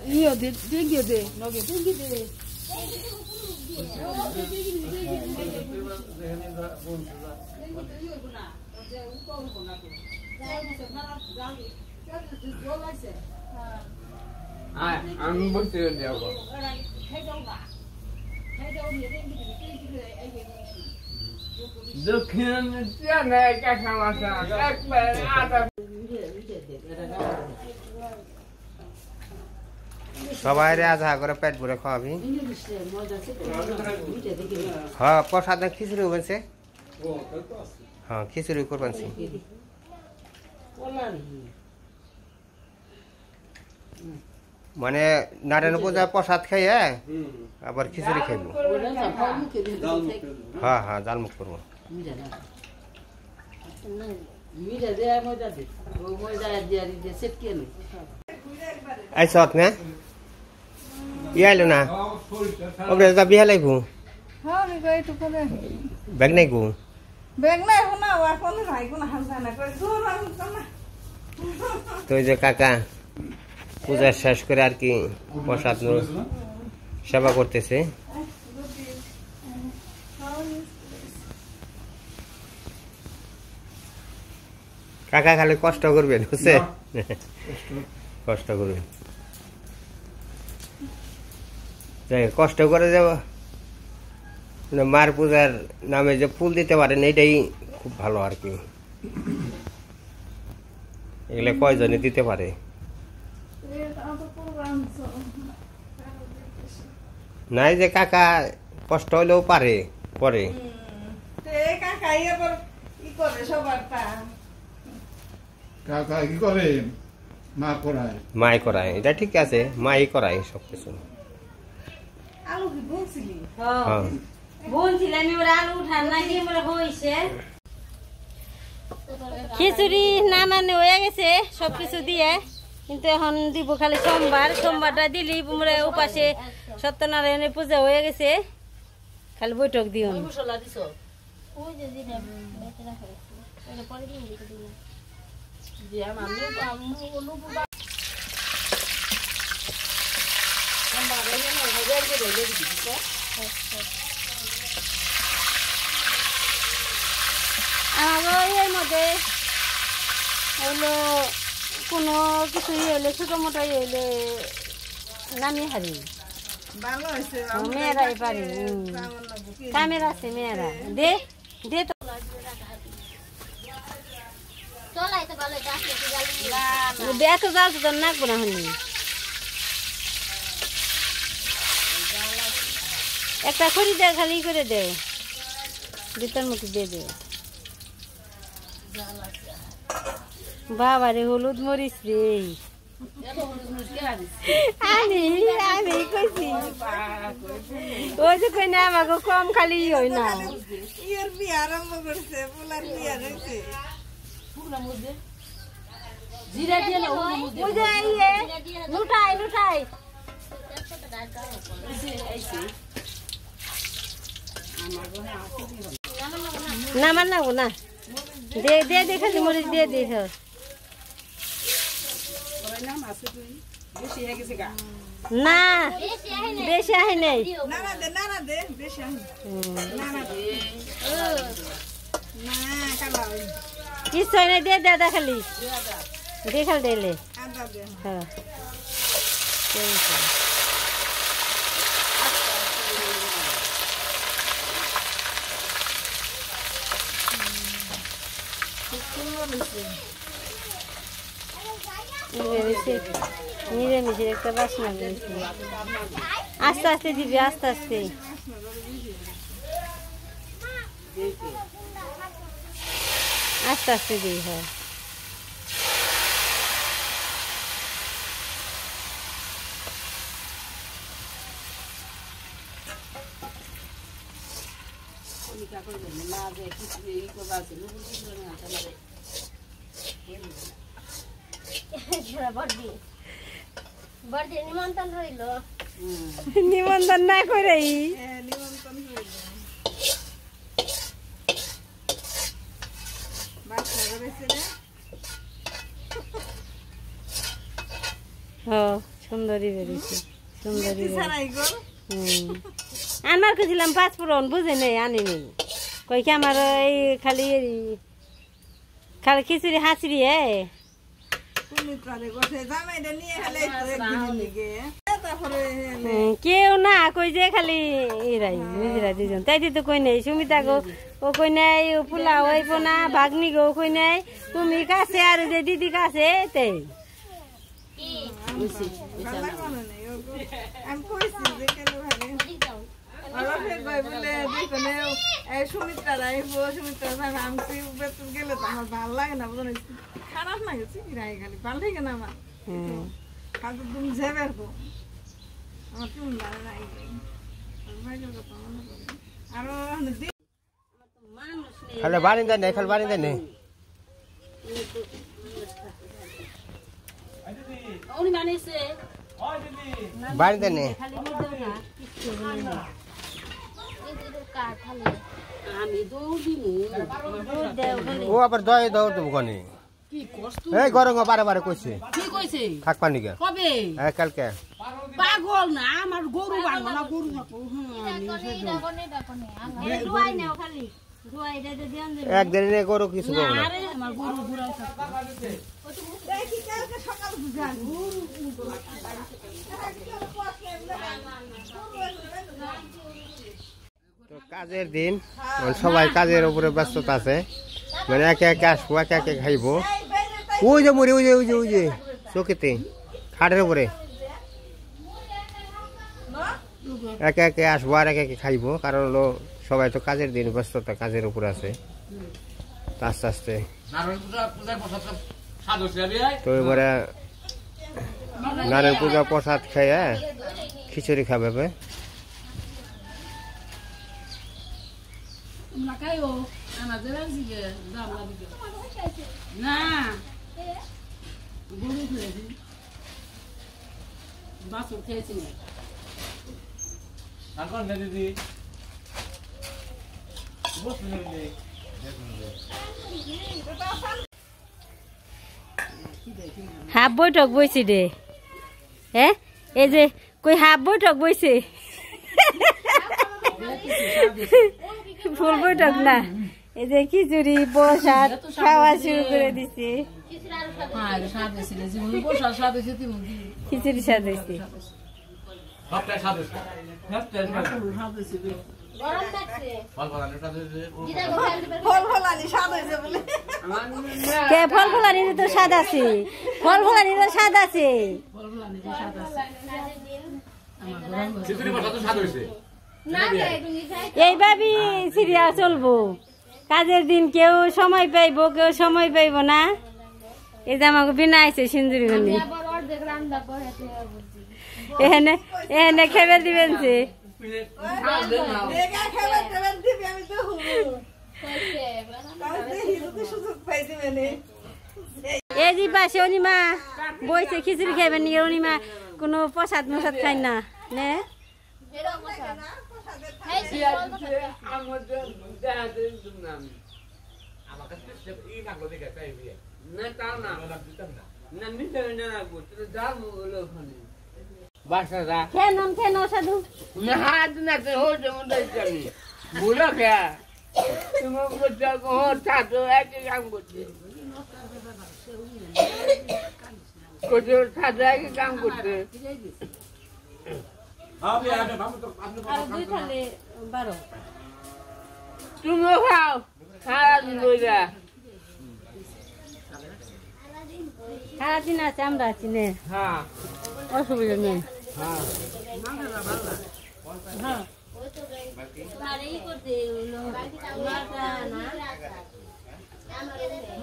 이거 땡겨대. 너게 땡겨대. 안 못해요. Dukkan tiada kasar masa, ekber ada. সবাই আধা করে পেট ভরে খাওয়াবি হ্যাঁ প্রসাদে খিচুড়ি বলছে হ্যাঁ খিচুড়ি করবেন মানে নারায়ণ পূজায় প্রসাদ খাইয়ে আবার খিচুড়ি খাইব হ্যাঁ হ্যাঁ জালমুখ করবো আইসত না ইয়াইলো না ওকে যা বিয়া লাগবো হ্যাঁ আমি কই তো করে ব্যাগ নাই গো ব্যাগ নাই না ওয়া কোন নাই কোন হালকা না কই দূর আমি না তো যে কাকা পূজা শেষ করে আর কি প্রসাদ সেবা করতেছে কাকা খালি কষ্ট করবেন বুঝছে কষ্ট করবেন যাই কষ্ট করে যাব মার পূজার নামে যে ফুল দিতে পারেন এটাই খুব ভালো আর কি এগুলো কয়জনে দিতে পারে নাই যে কাকা কষ্ট হইলেও পারে পরে কাকা এবার কি করে সবার তা কাকা কি করে মা করায় মাই করায় এটা ঠিক আছে মাই করায় সবকিছু আলু কি বলছিলি হ্যাঁ বলছিলাম এবার আলু উঠান নাকি এবার হয়েছে খিচুড়ি নামানো হয়ে গেছে সবকিছু দিয়ে কিন্তু এখন দিব খালি সোমবারটা দিলি উপাসে সত্যনারায়ণের পূজা হয়ে গেছে খালি বৈঠক দিও আমারও এর মধ্যে হইলো কোনো কিছু হইলে ছোট মোটো হইলে নামিয়ে হারি ভালো হইছে মেয়েরাই পারে কামের আছে মেয়েরা দে দে তো এত জাল তো নাকবো না হলি একটা খড়ি দে খালি করে দে দুটার মতো দিয়ে দে বাবারে হলুদ মরিচ রে আমি কইছি ওই যে কই না আমাকে কম খালি হই না ইয়ার বিয়ে আরম্ভ করছে পোলার বিয়ে হইছে জিরা দিয়ে না ওই যে ইয়ে লুটাই নামান লাগবো না দে দে দে খালি মরিচ দিয়ে দে না বেশি আহে নেই নানা দে বেশি নানা দে না কালা কিছু হয় না দিয়ে দাদা খালি দিয়ে খালি দিলে আদা দে হ্যাঁ নিরামিষের একটা বাসনা আস্তে আস্তে দিবি আস্তে আস্তে আস্তে আস্তে দিই হ্যাঁ নিমন্ত্রণ রইল নিমন্ত্রণ না করে নিমন্ত্রণ হইল সুন্দরী বেরিয়েছে সুন্দরী সারাই গো আনার খুঁজছিলাম 5 ফোড়ন বুঝে নেই আনিনি কই কি আমার এই খালি খিচুড়ি হাঁচড়ি সুমিত্রারে গোছে জামাইটা নিয়ে খেলে একদিনের দিকে তারপরে কেউ না কই যে খালি এরাই নিজেরা দুজন তাই তো কই নাই সুমিতা গো ও কই নাই পোলা হইব না ভাগ্নি গো কই নাই তুমি কাছে আর যে দিদি কাছে তাই আমি কইছি যে কেন ভাবে সুমিত্রা রাইবো সুমিত্রা আমি বেতন গেলে তো আমার ভালো লাগে না বুঝলেন খারাপ না গেছে রাই খালি ভালো লাগে না আমার কাজে তুমি যাবে আমার কেমন লাগে রাই আরো খালি বারিন্দা নেই খালি বারিন্দা নেই বারিন্দা নেই ও আবার দয় দাও তো কোনি এই গরম বারে বারে কইছে কি কইছে থাক পানি কে কবে এই কালকে পাগল না আমার গরু বানবো না গরু একদিনে গরু কিছু করবো না আরে আমার গরু ঘুরাই তো কাজের দিন সবাই কাজের উপরে ব্যস্ততা আছে মানে একে একে আসবো একে একে খাইবো ওই যে মরে ওই যে ওই যে ওই যে চকিতে খাটের উপরে একে একে আসবো আর একে একে খাইবো কারণ হলো সবাই তো কাজের দিন ব্যস্ততা কাজের উপরে আছে আস্তে আস্তে তো এবারে নারায়ণ পূজা প্রসাদ খেয়ে খিচুড়ি খাবে না গরু খেয়েছি বাসন খেয়েছি দিদি হাফ বৈঠক বইছি দে হ্যাঁ এই যে কই হাফ বৈঠক বইছে ফুল বৈঠক না এই যে খিচুড়ি প্রসাদ খাওয়া শুরু করে দিছে খিচুড়ি স্বাদ হয়েছে ফল ফলানি তো স্বাদ আছে ফল ফলানি তো স্বাদ আছে এইভাবে সিরিয়াল চলবো কাজের দিন কেউ সময় পাইবো কেউ সময় পাইবো না এই যে আমাকে বিনা আইছে সিন্দুরি গলি এখানে এখানে খেবে দিবেন যে এই যে পাশে অনিমা বইছে খিচুড়ি খাইবেন নিয়ে অনিমা কোনো প্রসাদ মশাদ খাই না নে কেন সাধু বুড়ো খেয়া তোমার ছাত্র একই কাম করছে ছাত্র একই কাম করছে তুমিও খাও সারাদিন বইরা সারাদিন আছে আমরা আছি নে হ্যাঁ অসুবিধা নেই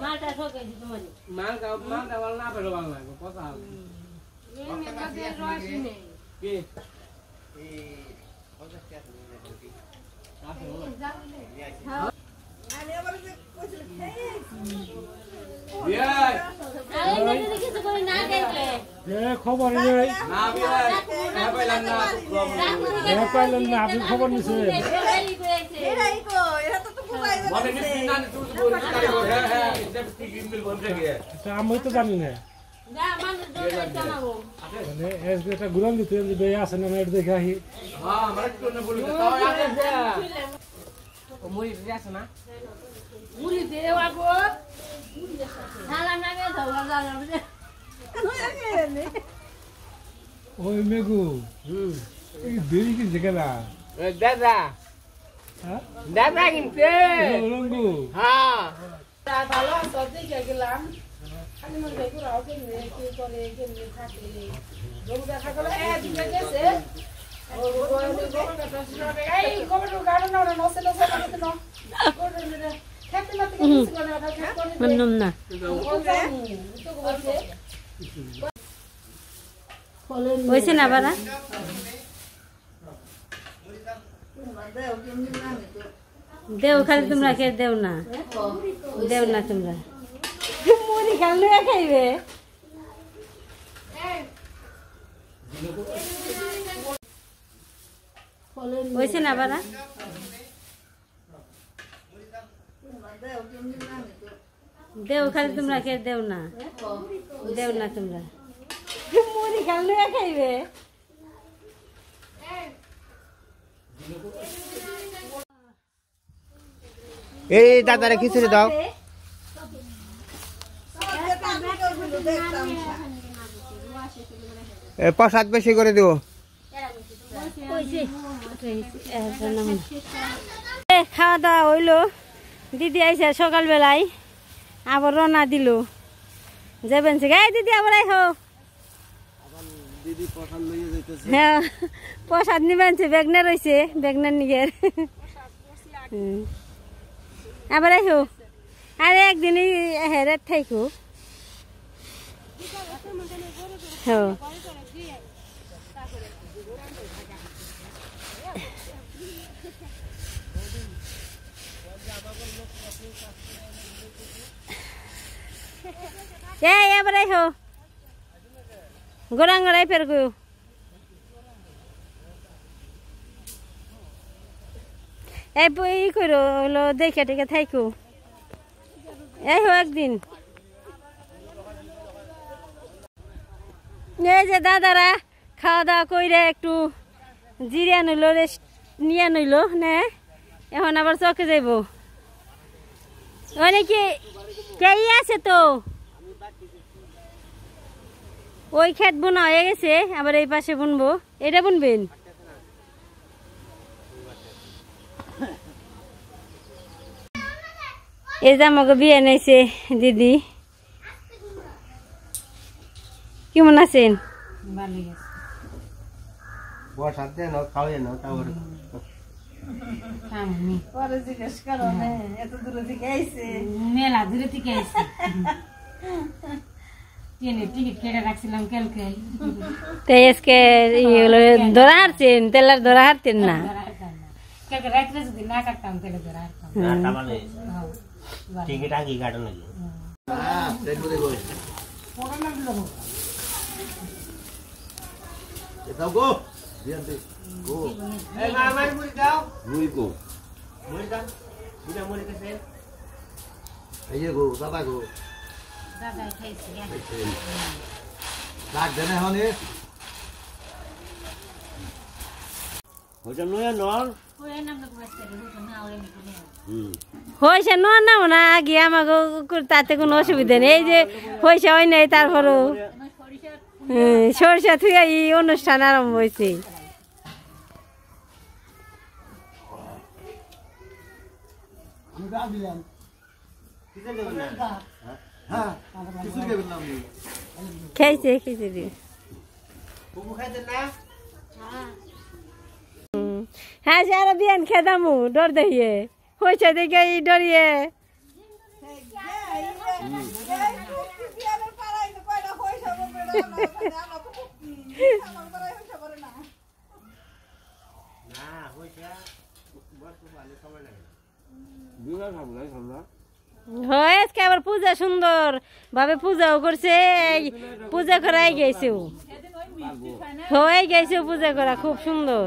মালটা ঠকাই দিত মানে মালটা ভালো না পেলো ভালো লাগবে কথা কি খবর পাইলেন না আপনি খবর নিছে আমি তো জানি না মানে একটা গুলাম দিতে বে আছে না এটা দেখে আহি ওই মেগু এই দেরি কি জায়গা দাদা হ্যাঁ দাদা কিনতে রঙ্গু হ্যাঁ ভালো সবদিকে গেলাম খালি মনে করি ঘুরাও কেমনে কি করে কেমনে থাকে জমি দেখা গেল দিকে গেছে এই গোবর গাড়ি না নসে নসে করতে না খেতে না থেকে মন্নম না হয়েছে না বারা দেও খালি তোমরা কে দেও না তোমরা মুড়ি খালি খাইবে হয়েছে না বারা দেও খালি তোমরা কে দেও না তোমরা মুড়ি খালি খাইবে এই দাদারে খিচুড়ি দাও প্রসাদ বেশি করে দিও খাওয়া দাওয়া হইলো দিদি আইসা সকালবেলায় আবার রওনা দিল যাবেন সে গায়ে দিদি আবার আই হোক হ্যাঁ প্রসাদ নিবেন বেগনা রয়েছে বেগনার নিগের আবার আই হোক আর একদিনই হেরে থাইকো হ্যাঁ এবার আই হোক গোড়াঙ্গড়াই ফের গো এই করো হলো দেখে টেকে থাইকো এই হো একদিন এই যে দাদারা খাওয়া দাওয়া কইরে একটু জিরিয়া নইল রেস্ট নিয়ে নইল নে এখন আবার চকে যাইব অনেকে কে আছে তো ওই ক্ষেত বোনা হয়ে গেছে আবার এই পাশে বুনবো এটা বুনবেন এই যে আমাকে বিয়ে নিয়েছে দিদি কেমন আছেন পরে জিজ্ঞেস করো এত দূরে থেকে আইছে মেলা দূরে থেকে আইছে টিকিট কেটে রাখছিলাম কালকে আজকে ধরা হারছেন তেলার ধরা হারতেন না কালকে রাত্রে যদি না কাটতাম তাহলে ধরা হারতাম টিকিট আগে কাটো নাকি দাদা খাইছে হয়েছে নাও না আগে আমাকে তাতে কোনো অসুবিধা নেই এই যে হয়েছে হয় নাই তারপরও সরষা থুয়ে এই অনুষ্ঠান আরম্ভ হয়েছে খেয়েছে খিচুড়ি হ্যাঁ সে আরো বিয়ান খেদামু ডর দেখিয়ে হয়েছে দেখে ডরিয়ে হয় আজকে আবার পূজা সুন্দর ভাবে পূজাও করছে পূজা করাই গেছে হয়ে গেছে পূজা করা খুব সুন্দর